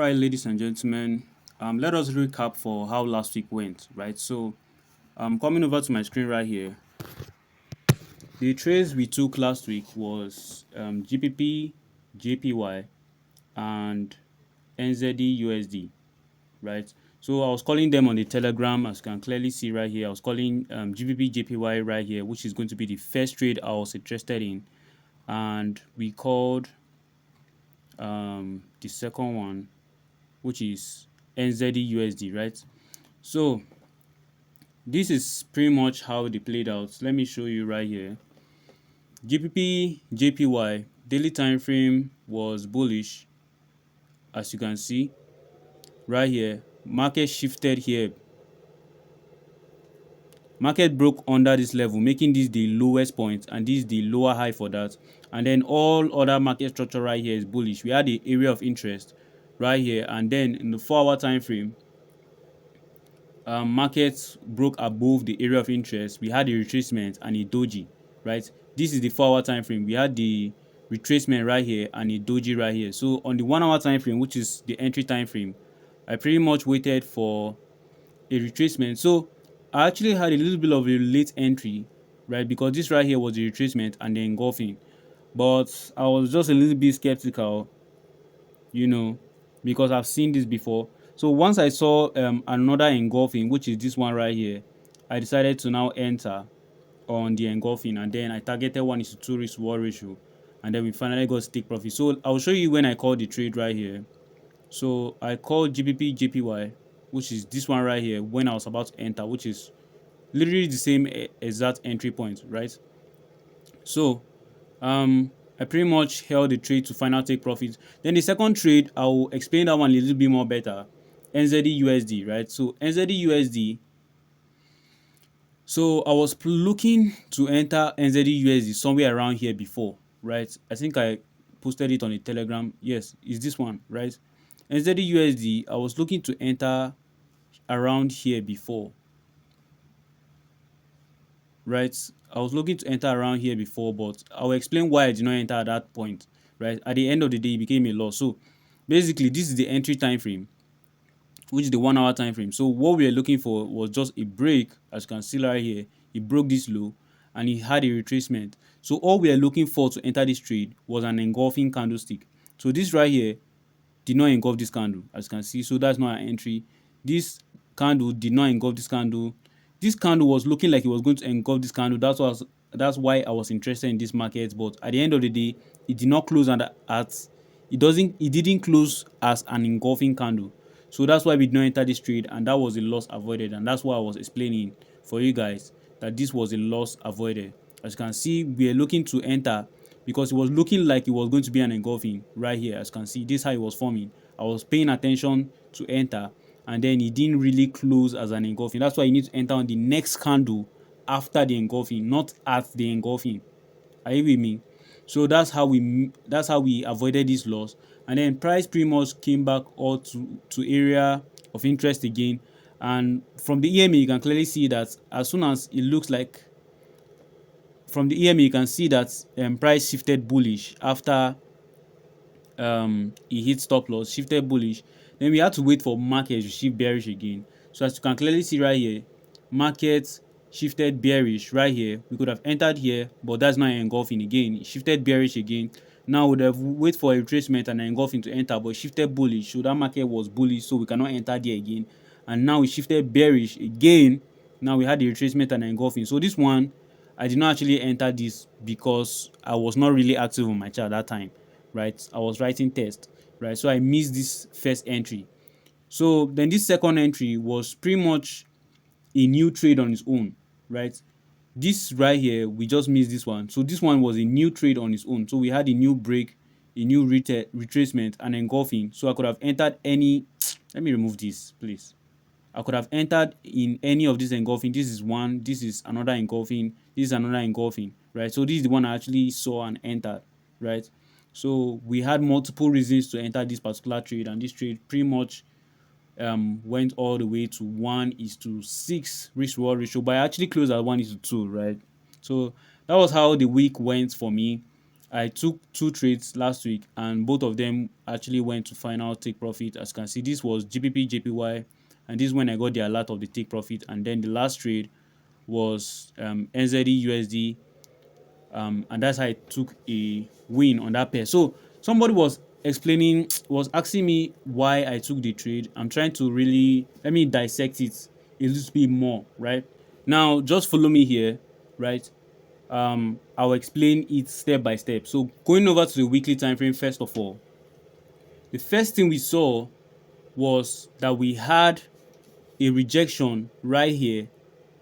Hi, ladies and gentlemen. Let us recap for how last week went, right? So, coming over to my screen right here. The trades we took last week was GBP, JPY, and NZDUSD, right? So I was calling them on the Telegram, as you can clearly see right here. I was calling GBPJPY right here, which is going to be the first trade I was interested in, and we called the second one, which is NZDUSD, right? So this is pretty much how they played out. Let me show you right here. GBP JPY daily time frame was bullish, as you can see right here. Market shifted here. Market broke under this level, making this the lowest point, and this is the lower high for that. And then all other market structure right here is bullish. We had the area of interest right here, and then in the 4-hour time frame, markets broke above the area of interest. We had a retracement and a doji, right? This is the 4-hour time frame. We had the retracement right here and a doji right here. So on the 1-hour time frame, which is the entry time frame, I pretty much waited for a retracement. So I actually had a little bit of a late entry, right? Because this right here was the retracement and the engulfing. But I was just a little bit skeptical, you know, because I've seen this before. So once I saw another engulfing, which is this one right here, I decided to now enter on the engulfing, and then I targeted 1:2 risk reward ratio, and then we finally got take profit. So I'll show you when I called the trade right here. So I called GBP JPY, which is this one right here, when I was about to enter, which is literally the same exact entry point, right? So I pretty much held the trade to final take profit. Then the second trade, I will explain that one a little bit more better. NZDUSD, right? So NZDUSD. So I was looking to enter NZDUSD somewhere around here before, right? I think I posted it on the Telegram. Yes, it's this one, right? NZDUSD, I was looking to enter around here before, right? I was looking to enter around here before, but I'll explain why I did not enter at that point, right? At the end of the day, it became a loss. So basically, this is the entry time frame, which is the 1-hour time frame. So what we are looking for was just a break, as you can see right here. It broke this low and it had a retracement. So all we are looking for to enter this trade was an engulfing candlestick. So this right here did not engulf this candle, as you can see. So that's not an entry. This candle did not engulf this candle. This candle was looking like it was going to engulf this candle. That's why I was interested in this market. But at the end of the day, it did not close it didn't close as an engulfing candle. So that's why we did not enter this trade, and that was a loss avoided. And that's why I was explaining for you guys that this was a loss avoided. As you can see, we are looking to enter because it was looking like it was going to be an engulfing right here. As you can see, this is how it was forming. I was paying attention to enter, and then it didn't really close as an engulfing. That's why you need to enter on the next candle after the engulfing, not at the engulfing. Are you with me? So that's how we avoided this loss. And then price pretty much came back all to area of interest again. And from the EMA, you can clearly see that as soon as it looks like from the EMA, you can see that price shifted bullish after it hit stop loss, shifted bullish. Then we had to wait for market to shift bearish again. So as you can clearly see right here, market shifted bearish right here. We could have entered here, but that's not engulfing again. It shifted bearish again. Now we would have wait for a retracement and engulfing to enter, but shifted bullish. So that market was bullish, so we cannot enter there again. And now it shifted bearish again. Now we had the retracement and engulfing. So this one, I did not actually enter this because I was not really active on my chart at that time, right? I was writing test, right? So I missed this first entry. So then this second entry was pretty much a new trade on its own, right? This right here, we just missed this one. So this one was a new trade on its own. So we had a new break, a new retracement, and engulfing. So I could have entered any. Let me remove this, please. I could have entered in any of this engulfing. This is one, this is another engulfing, this is another engulfing, right? So this is the one I actually saw and entered, right? So we had multiple reasons to enter this particular trade, and this trade pretty much went all the way to 1:6 risk reward ratio, but I actually closed at 1:2, right? So that was how the week went for me. I took two trades last week, and both of them actually went to final take profit. As you can see, this was GBPJPY, and this is when I got the alert of the take profit. And then the last trade was NZDUSD, and that's how I took a win on that pair. So somebody was explaining, was asking me why I took the trade. I'm trying to really let me dissect it a little bit more, right? Now, just follow me here, right? I'll explain it step by step. So going over to the weekly time frame, first of all, the first thing we saw was that we had a rejection right here,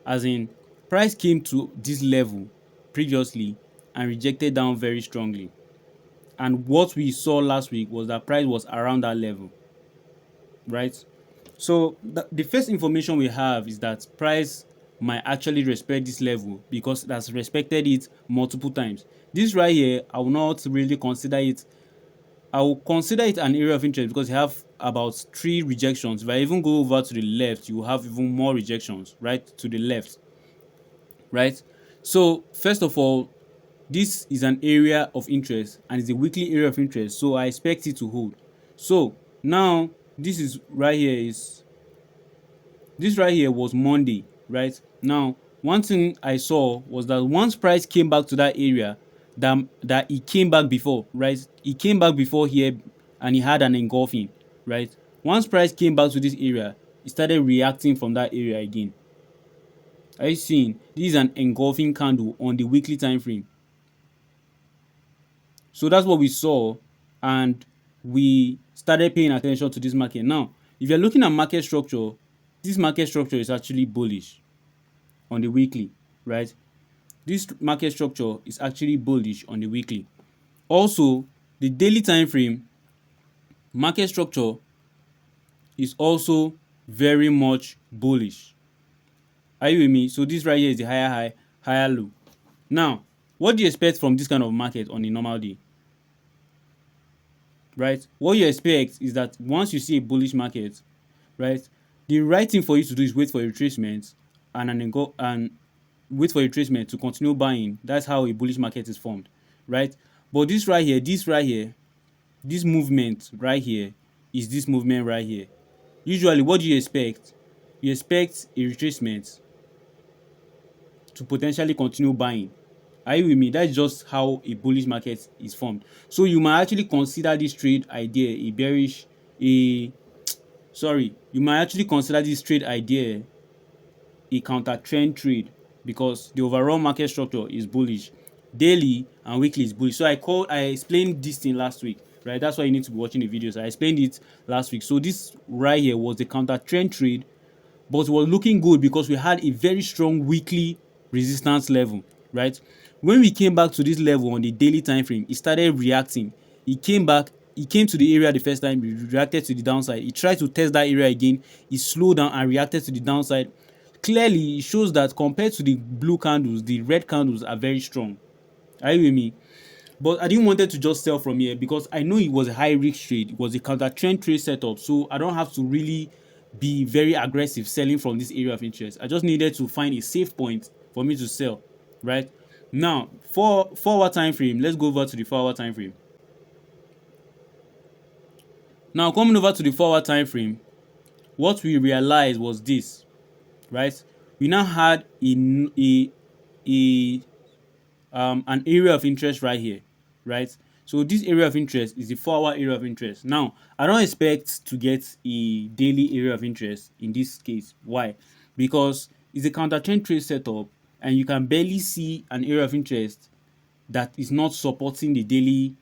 as in price came to this level previously and rejected down very strongly. And what we saw last week was that price was around that level, right? So the first information we have is that price might actually respect this level because it has respected it multiple times. This right here, I will not really consider it. I will consider it an area of interest because you have about 3 rejections. If I even go over to the left, you have even more rejections, right? To the left, right? So first of all, this is an area of interest and it's a weekly area of interest, so I expect it to hold. So now this right here was Monday, right? Now, one thing I saw was that once price came back to that area, that it came back before, right? It came back before here and it had an engulfing, right? Once price came back to this area, it started reacting from that area again. Are you seeing? This is an engulfing candle on the weekly time frame. So that's what we saw, and we started paying attention to this market. Now, if you're looking at market structure, this market structure is actually bullish on the weekly, right? This market structure is actually bullish on the weekly. Also, the daily time frame market structure is also very much bullish. Are you with me? So this right here is the higher high, higher low. Now, what do you expect from this kind of market on a normal day? Right? What you expect is that once you see a bullish market, right, the right thing for you to do is wait for a retracement and wait for a retracement to continue buying. That's how a bullish market is formed, right? But this right here, this movement right here is this movement right here. Usually, what do you expect? You expect a retracement to potentially continue buying. Are you with me? That's just how a bullish market is formed. So you might actually consider this trade idea a bearish, a sorry, you might actually consider this trade idea a counter trend trade because the overall market structure is bullish. Daily and weekly is bullish. So I explained this thing last week, right? That's why you need to be watching the videos. I explained it last week. So this right here was the counter trend trade, but it was looking good because we had a very strong weekly resistance level, right? When we came back to this level on the daily time frame, it started reacting. It came back, it came to the area the first time, it reacted to the downside. It tried to test that area again, it slowed down and reacted to the downside. Clearly, it shows that compared to the blue candles, the red candles are very strong. Are you with me? But I didn't want to just sell from here because I know it was a high risk trade. It was a counter trend trade setup, so I don't have to really be very aggressive selling from this area of interest. I just needed to find a safe point for me to sell, right? Now, for 4 hour time frame, let's go over to the 4 hour time frame. Now, coming over to the 4 hour time frame, what we realized was this, right? We now had a an area of interest right here, right? So this area of interest is the 4 hour area of interest. Now, I don't expect to get a daily area of interest in this case. Why? Because it's a counter trend trade setup and you can barely see an area of interest that is not supporting the daily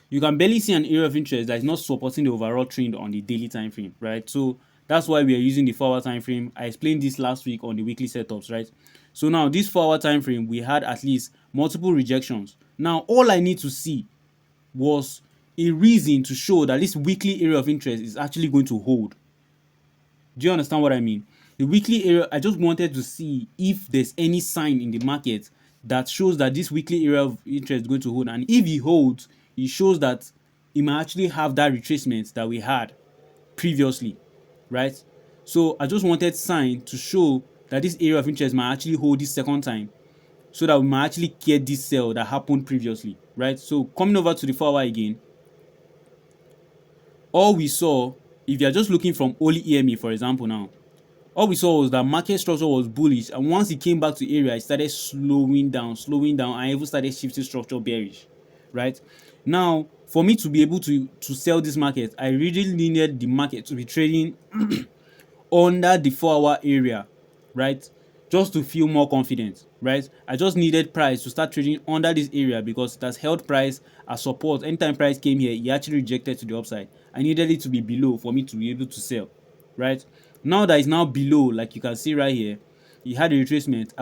you can barely see an area of interest that is not supporting the overall trend on the daily time frame, right? So that's why we are using the 4 hour time frame. I explained this last week on the weekly setups, right? So now this 4 hour time frame, we had at least multiple rejections. Now all I need to see was a reason to show that this weekly area of interest is actually going to hold. Do you understand what I mean? The weekly area, I just wanted to see if there's any sign in the market that shows that this weekly area of interest is going to hold. And if it holds, it shows that it might actually have that retracement that we had previously, right? So I just wanted sign to show that this area of interest might actually hold this second time. so that we might actually get this sell that happened previously, right? So coming over to the 4 hour again, all we saw, if you're just looking from only EMA, for example, now, all we saw was that market structure was bullish, and once it came back to area, it started slowing down, and even started shifting structure bearish, right? Now, for me to be able to sell this market, I really needed the market to be trading under the 4 hour area, right? Just to feel more confident, right? I just needed price to start trading under this area because it has held price as support. Anytime price came here, it actually rejected to the upside. I needed it to be below for me to be able to sell, right? Now that it's now below, like you can see right here, it had a retracement.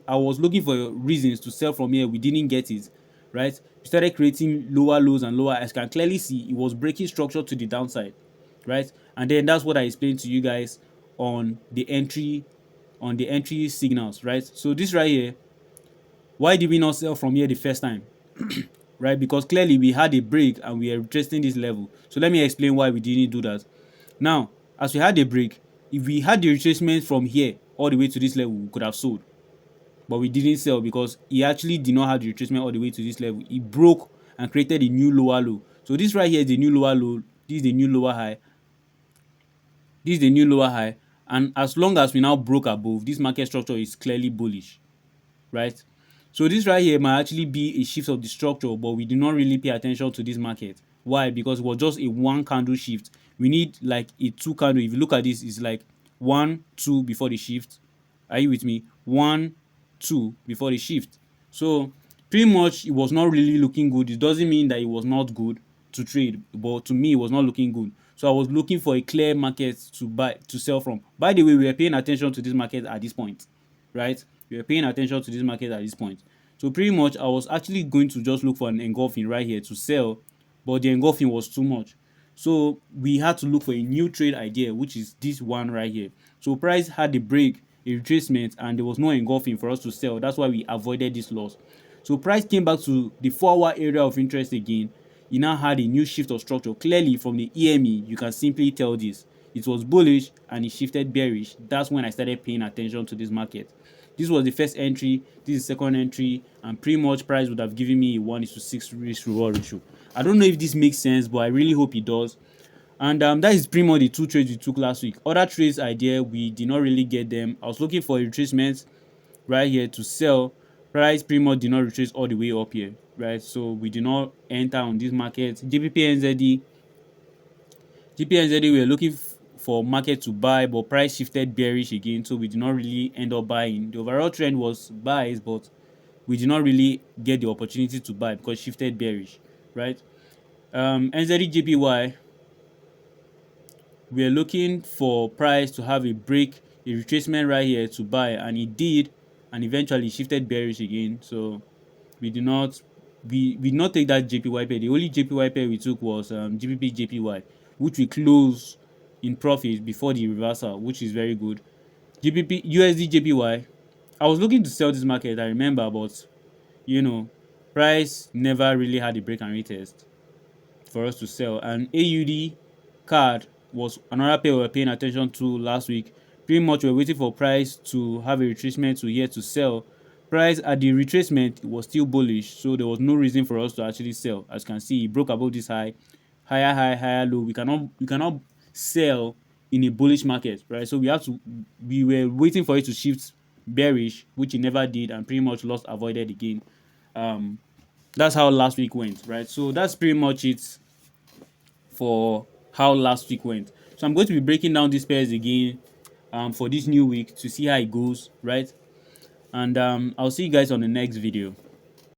I was looking for reasons to sell from here. We didn't get it, right? We started creating lower lows and lower. As you can clearly see, it was breaking structure to the downside, right? And then that's what I explained to you guys on the entry signals, right? So this right here, why did we not sell from here the first time? Right? Because clearly we had a break and we are testing this level. So let me explain why we didn't do that. Now, as we had a break, if we had the retracement from here all the way to this level, we could have sold. But we didn't sell because he actually did not have the retracement all the way to this level. He broke and created a new lower low. So this right here is the new lower low. This is the new lower high. This is the new lower high. And as long as we now broke above, this market structure is clearly bullish, right? So this right here might actually be a shift of the structure, but we do not really pay attention to this market. Why? Because it was just a one candle shift. We need like a two candle. If you look at this, it's like 1, 2 before the shift. Are you with me? 1, 2 before the shift. So pretty much it was not really looking good. It doesn't mean that it was not good to trade, but to me it was not looking good. So I was looking for a clear market to sell from. By the way, we were paying attention to this market at this point, right? We were paying attention to this market at this point. So pretty much I was actually going to just look for an engulfing right here to sell, but the engulfing was too much. So we had to look for a new trade idea, which is this one right here. So price had a break, a retracement, and there was no engulfing for us to sell. That's why we avoided this loss. So price came back to the 4 hour area of interest again. It now had a new shift of structure. Clearly from the EME, you can simply tell this. It was bullish and it shifted bearish. That's when I started paying attention to this market. This was the first entry, this is the second entry, and pretty much price would have given me a 1:6 risk reward ratio. I don't know if this makes sense, but I really hope it does. And that is pretty much the two trades we took last week. Other trades idea, we did not really get them. I was looking for a retracement right here to sell. Price pretty much did not retrace all the way up here, right? So we did not enter on this market. GBPNZD, we were looking for market to buy, but price shifted bearish again, so we did not really end up buying. The overall trend was buys, but we did not really get the opportunity to buy because shifted bearish, right? NZDJPY, we are looking for price to have a break, a retracement right here to buy, and it did, and eventually shifted bearish again. So we did not take that JPY pair. The only JPY pair we took was GBPJPY, which we closed in profit before the reversal, which is very good. GBP USD JPY, I was looking to sell this market, I remember, but price never really had a break and retest for us to sell. And AUD card was another pair we were paying attention to last week. Pretty much we were waiting for price to have a retracement to here to sell. Price at the retracement was still bullish, so there was no reason for us to actually sell. As you can see, it broke above this high, higher low. We cannot sell in a bullish market, right? So we were waiting for it to shift bearish, which it never did, and pretty much lost avoided again. That's how last week went, right? So that's pretty much it for how last week went. So I'm going to be breaking down these pairs again for this new week to see how it goes, right? And I'll see you guys on the next video.